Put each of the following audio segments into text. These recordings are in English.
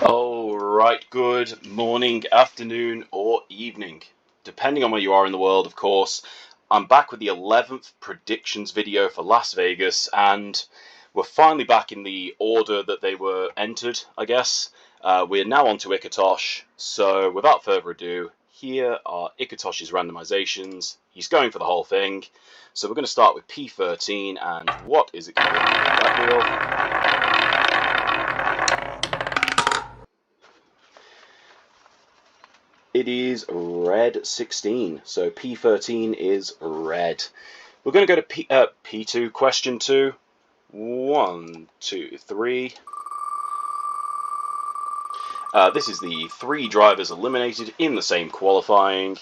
Alright, good morning, afternoon, or evening, depending on where you are in the world, of course. I'm back with the 11th predictions video for Las Vegas, and we're finally back in the order that they were entered, I guess. We're now on to Ikkatosh, so without further ado, here are Ikkatosh's randomizations. He's going for the whole thing, so we're going to start with P13, and what is it going to be in that wheel? It is red 16, so P13 is red. We're going to go to P2, question 2. 1, 2, 3. This is the 3 drivers eliminated in the same qualifying.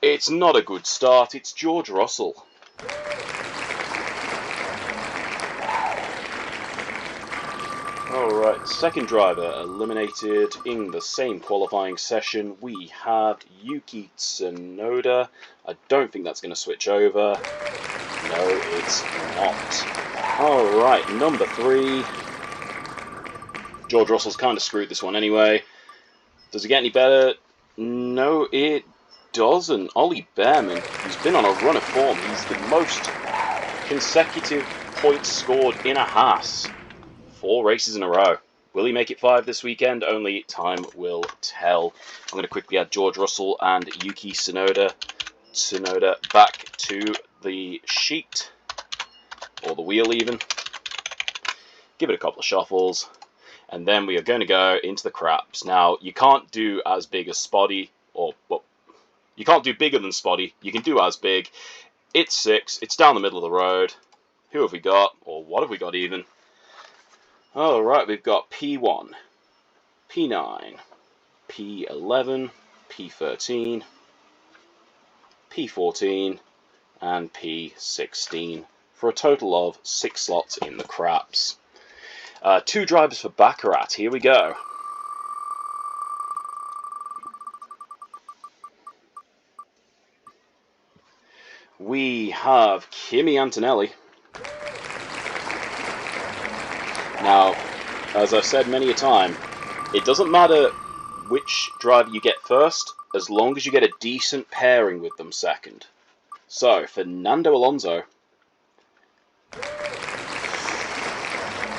It's not a good start, it's George Russell. Alright, second driver eliminated in the same qualifying session. We have Yuki Tsunoda. I don't think that's going to switch over. No, it's not. Alright, number 3. George Russell's kind of screwed this one anyway. Does it get any better? No, it doesn't. Ollie Behrman, he's been on a run of form. He's the most consecutive points scored in a Haas. 4 races in a row. Will he make it 5 this weekend? Only time will tell. I'm going to quickly add George Russell and Yuki Tsunoda back to the sheet, or the wheel even. Give it a couple of shuffles, and then we are going to go into the craps. Now, you can't do as big as Spotty, or, well, you can't do bigger than Spotty. You can do as big. It's 6. It's down the middle of the road. Who have we got, or what have we got even? Alright, we've got P1, P9, P11, P13, P14, and P16, for a total of 6 slots in the craps. 2 drivers for Baccarat, here we go. We have Kimi Antonelli. Now, as I've said many a time, it doesn't matter which driver you get first, as long as you get a decent pairing with them second. So, Fernando Alonso.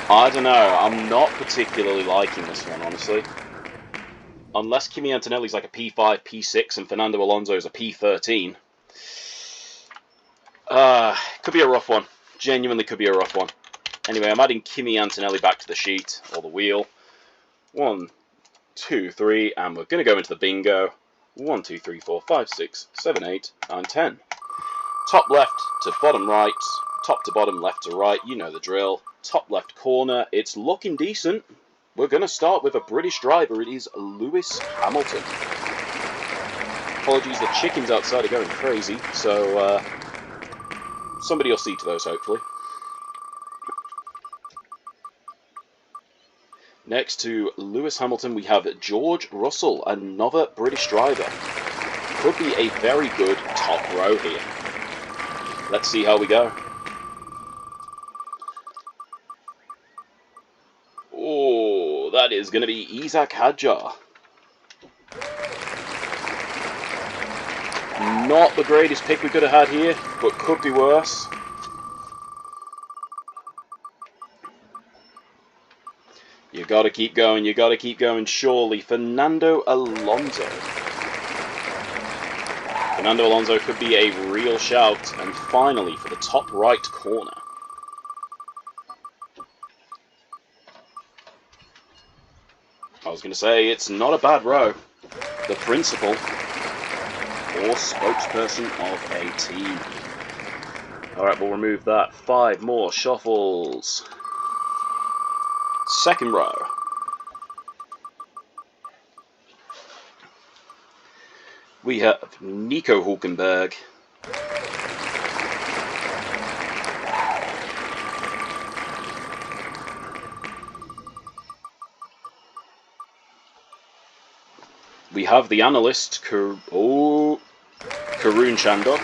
I don't know, I'm not particularly liking this one, honestly. Unless Kimi Antonelli's like a P5, P6, and Fernando Alonso's a P13. Could be a rough one. Genuinely could be a rough one. Anyway, I'm adding Kimi Antonelli back to the sheet, or the wheel. 1, 2, 3, and we're going to go into the bingo. 1, 2, 3, 4, 5, 6, 7, 8, 9, 10. Top left to bottom right, top to bottom, left to right, you know the drill. Top left corner, it's looking decent. We're going to start with a British driver, it is Lewis Hamilton. Apologies, the chickens outside are going crazy, so somebody will see to those, hopefully. Next to Lewis Hamilton, we have George Russell, another British driver. Could be a very good top row here. Let's see how we go. Oh, that is going to be Isaac Hadjar. Not the greatest pick we could have had here, but could be worse. You gotta keep going, you gotta keep going, surely. Fernando Alonso. Fernando Alonso could be a real shout, and finally for the top right corner. I was going to say, it's not a bad row. The principal, or spokesperson of a team. Alright, we'll remove that. 5 more shuffles. Second row. We have Nico Hulkenberg. We have the analyst, Karun Chandok.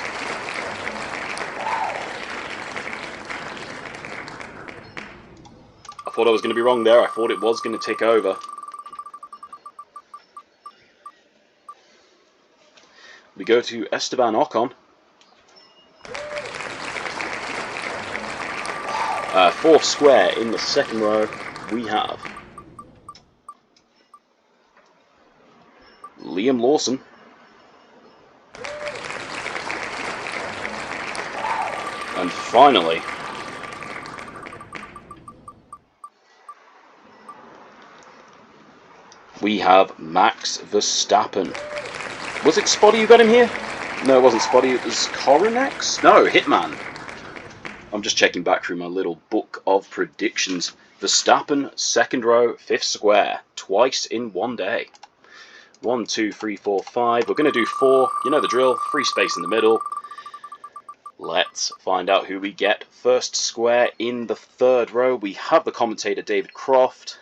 I thought I was going to be wrong there. I thought it was going to tick over. we go to Esteban Ocon. Fourth square in the second row, we have Liam Lawson. And finally, we have Max Verstappen. Was it Spotty who got him here? No, it wasn't Spotty, it was Coronex? No, Hitman. I'm just checking back through my little book of predictions. Verstappen, second row, fifth square, twice in one day. 1, 2, 3, 4, 5. We're going to do 4. You know the drill. Free space in the middle. Let's find out who we get. First square in the third row. We have the commentator David Croft.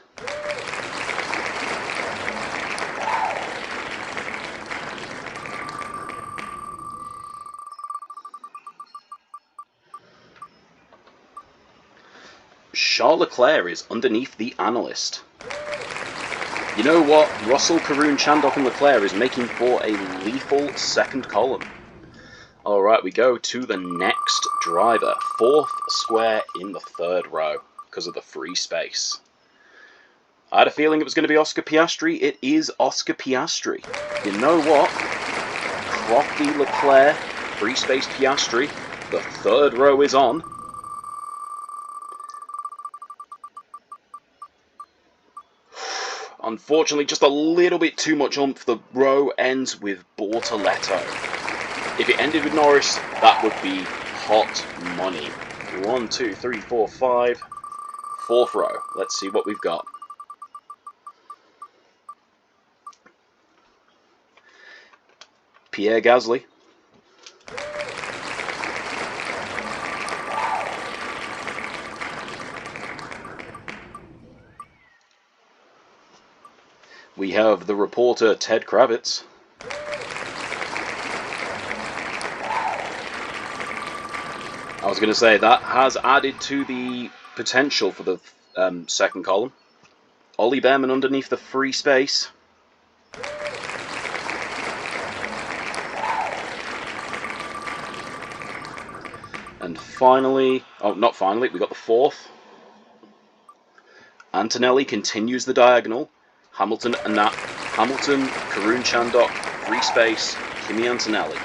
Charles Leclerc is underneath the analyst. You know what? Russell, Karun, Chandok and Leclerc is making for a lethal second column. Alright, we go to the next driver. Fourth square in the third row because of the free space. I had a feeling it was going to be Oscar Piastri. It is Oscar Piastri. You know what? Crofty, Leclerc, free space Piastri. The third row is on. Unfortunately, just a little bit too much oomph. The row ends with Bortoletto. If it ended with Norris, that would be hot money. 1, 2, 3, 4, 5. Fourth row. Let's see what we've got. Pierre Gasly. We have the reporter Ted Kravitz. I was going to say that has added to the potential for the second column. Ollie Behrman underneath the free space. And finally, oh, not finally, we got the fourth. Antonelli continues the diagonal. Hamilton, Karun Chandok, free space, Kimi Antonelli.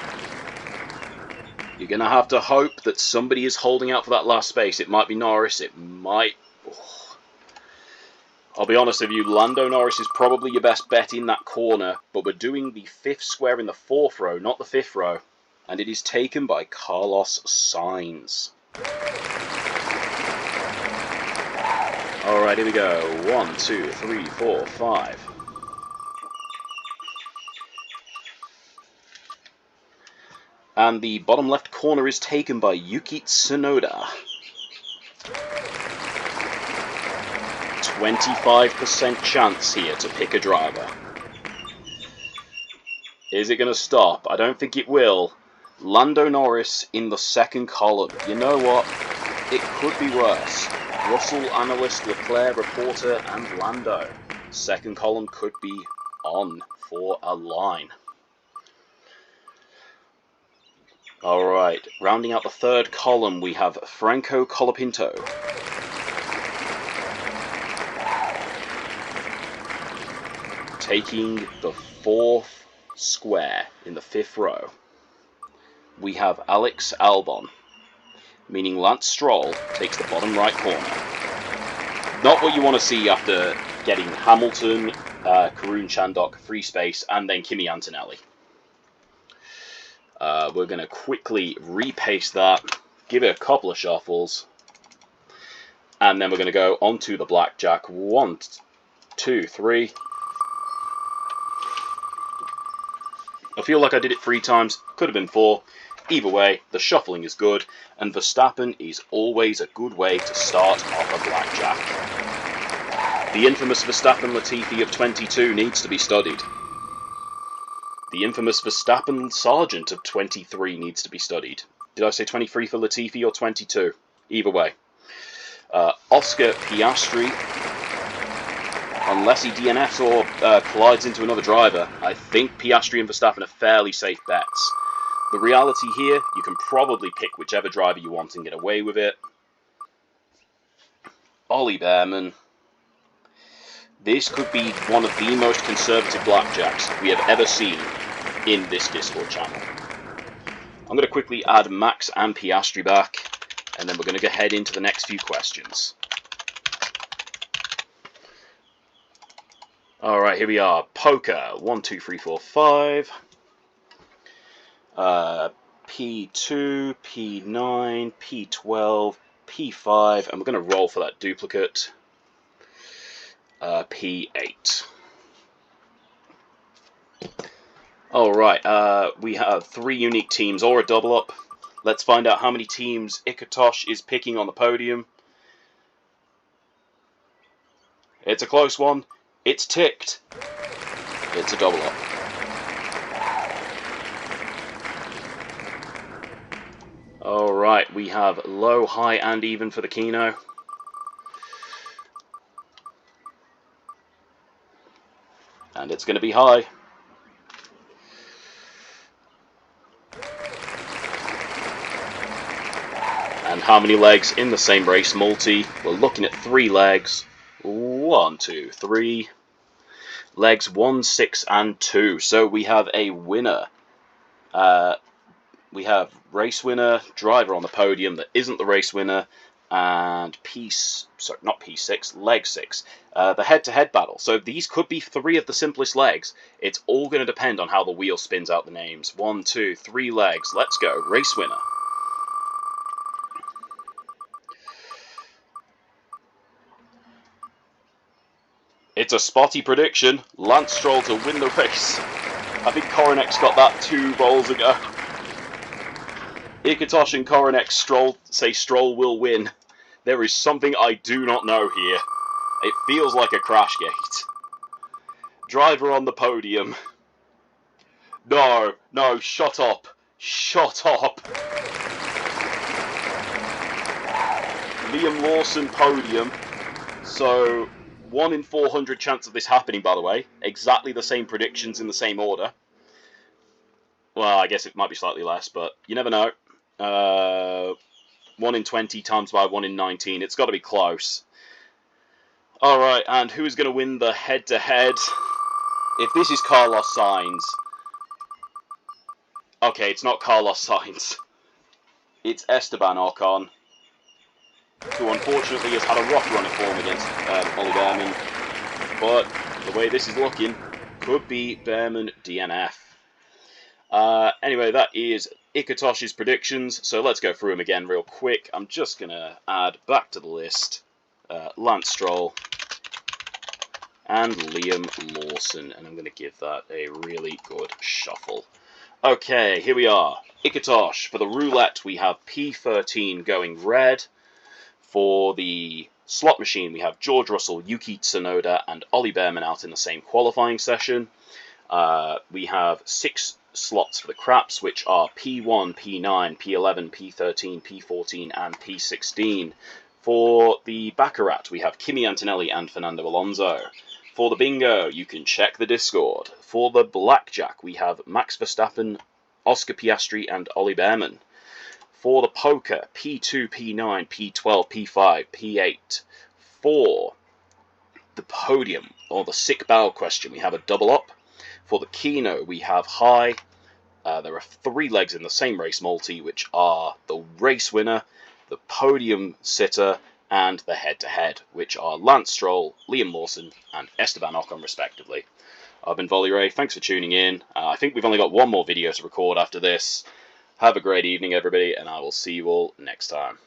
You're going to have to hope that somebody is holding out for that last space. It might be Norris, it might... Oh. I'll be honest with you, Lando Norris is probably your best bet in that corner, but we're doing the fifth square in the fourth row, not the fifth row. And it is taken by Carlos Sainz. Alright, here we go. 1, 2, 3, 4, 5. And the bottom left corner is taken by Yuki Tsunoda. 25% chance here to pick a driver. Is it going to stop? I don't think it will. Lando Norris in the second column. You know what? It could be worse. Russell, analyst, Leclerc, reporter, and Lando. Second column could be on for a line. Alright, rounding out the third column, we have Franco Colapinto. Taking the fourth square in the fifth row, we have Alex Albon. Meaning Lance Stroll takes the bottom right corner. Not what you want to see after getting Hamilton, Karun Chandok, free space, and then Kimi Antonelli. We're going to quickly repaste that, give it a couple of shuffles, and then we're going to go onto the blackjack. 1, 2, 3. I feel like I did it 3 times, could have been 4. Either way, the shuffling is good, and Verstappen is always a good way to start off a blackjack. The infamous Verstappen Latifi of 22 needs to be studied. The infamous Verstappen Sargent of 23 needs to be studied. Did I say 23 for Latifi or 22? Either way. Oscar Piastri unless he DNFs or collides into another driver, I think Piastri and Verstappen are fairly safe bets. The reality here, you can probably pick whichever driver you want and get away with it. Ollie Behrman. This could be one of the most conservative blackjacks we have ever seen in this Discord channel. I'm going to quickly add Max and Piastri back, and then we're going to go head into the next few questions. Alright, here we are. Poker. 1, 2, 3, 4, 5. P2, P9, P12, P5, and we're going to roll for that duplicate. P8. Alright, we have 3 unique teams or a double up. Let's find out how many teams Ikkatosh is picking on the podium. It's a close one. It's ticked. It's a double up. Alright, we have low, high, and even for the Kino. And it's going to be high. And how many legs in the same race multi? We're looking at 3 legs. 1, 2, 3. Legs 1, 6, and 2. So we have a winner. We have race winner, driver on the podium that isn't the race winner, and not P6, leg 6. The head-to-head battle. So these could be 3 of the simplest legs. It's all going to depend on how the wheel spins out the names. 1, 2, 3 legs. Let's go. Race winner. It's a spotty prediction. Lance Stroll to win the race. I think Koronek's got that 2 rolls ago. Ikkatosh and Koronek say Stroll will win. There is something I do not know here. It feels like a crash gate. Driver on the podium. No, shut up. Shut up. Liam Lawson podium. So 1 in 400 chance of this happening, by the way. Exactly the same predictions in the same order. Well, I guess it might be slightly less, but you never know. 1 in 20 times by 1 in 19. It's got to be close. Alright, and who is going to win the head-to-head? If this is Carlos Sainz... Okay, it's not Carlos Sainz. It's Esteban Ocon, who unfortunately has had a rough run of form against Ollie Behrman. But the way this is looking, could be Behrman DNF. Anyway, that is Ikkatosh's predictions, so let's go through them again real quick. I'm just going to add back to the list Lance Stroll and Liam Lawson, and I'm going to give that a really good shuffle. Okay, here we are. Ikkatosh. For the roulette, we have P13 going red. For the slot machine, we have George Russell, Yuki Tsunoda, and Ollie Behrman out in the same qualifying session. We have 6 slots for the craps, which are P1, P9, P11, P13, P14, and P16. For the Baccarat, we have Kimi Antonelli and Fernando Alonso. For the bingo, you can check the Discord. For the blackjack, we have Max Verstappen, Oscar Piastri, and Ollie Behrman. For the poker, P2, P9, P12, P5, P8. For the podium, or the sick barrel question, we have a double up. For the Kino, we have high. There are 3 legs in the same race multi, which are the race winner, the podium sitter, and the head-to-head, which are Lance Stroll, Liam Lawson, and Esteban Ocon, respectively. I've been Volley thanks for tuning in. I think we've only got 1 more video to record after this. Have a great evening, everybody, and I will see you all next time.